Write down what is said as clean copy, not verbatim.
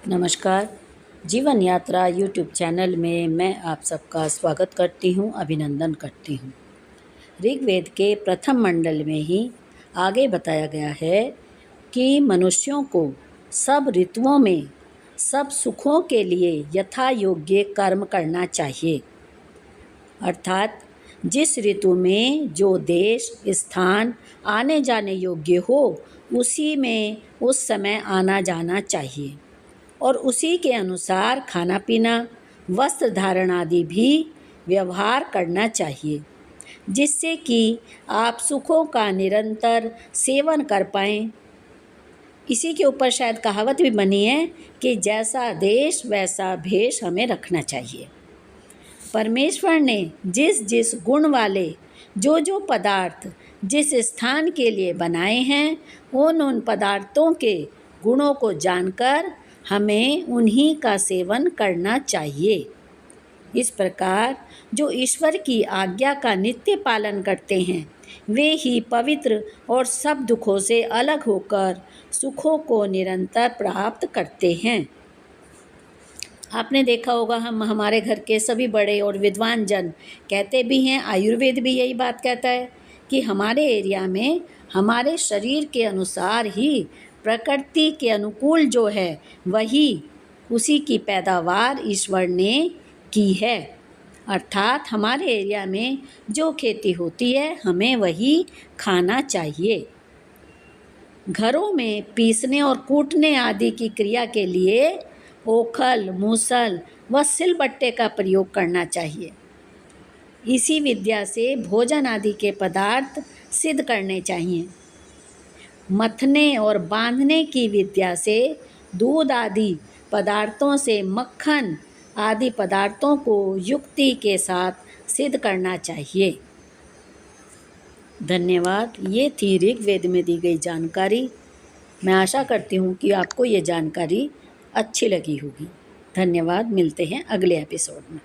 नमस्कार। जीवन यात्रा यूट्यूब चैनल में मैं आप सबका स्वागत करती हूँ, अभिनंदन करती हूँ। ऋग्वेद के प्रथम मंडल में ही आगे बताया गया है कि मनुष्यों को सब ऋतुओं में सब सुखों के लिए यथा योग्य कर्म करना चाहिए। अर्थात जिस ऋतु में जो देश स्थान आने जाने योग्य हो उसी में उस समय आना जाना चाहिए और उसी के अनुसार खाना पीना, वस्त्र धारण आदि भी व्यवहार करना चाहिए, जिससे कि आप सुखों का निरंतर सेवन कर पाएँ। इसी के ऊपर शायद कहावत भी बनी है कि जैसा देश वैसा भेष हमें रखना चाहिए। परमेश्वर ने जिस जिस गुण वाले जो पदार्थ जिस स्थान के लिए बनाए हैं, उन पदार्थों के गुणों को जानकर हमें उन्हीं का सेवन करना चाहिए। इस प्रकार जो ईश्वर की आज्ञा का नित्य पालन करते हैं वे ही पवित्र और सब दुखों से अलग होकर सुखों को निरंतर प्राप्त करते हैं। आपने देखा होगा, हमारे घर के सभी बड़े और विद्वान जन कहते भी हैं, आयुर्वेद भी यही बात कहता है कि हमारे एरिया में हमारे शरीर के अनुसार ही प्रकृति के अनुकूल जो है वही उसी की पैदावार ईश्वर ने की है। अर्थात हमारे एरिया में जो खेती होती है हमें वही खाना चाहिए। घरों में पीसने और कूटने आदि की क्रिया के लिए ओखल, मूसल व सिलबट्टे का प्रयोग करना चाहिए। इसी विद्या से भोजन आदि के पदार्थ सिद्ध करने चाहिए। मथने और बांधने की विद्या से दूध आदि पदार्थों से मक्खन आदि पदार्थों को युक्ति के साथ सिद्ध करना चाहिए। धन्यवाद। ये थी ऋग्वेद में दी गई जानकारी। मैं आशा करती हूँ कि आपको ये जानकारी अच्छी लगी होगी। धन्यवाद। मिलते हैं अगले एपिसोड में।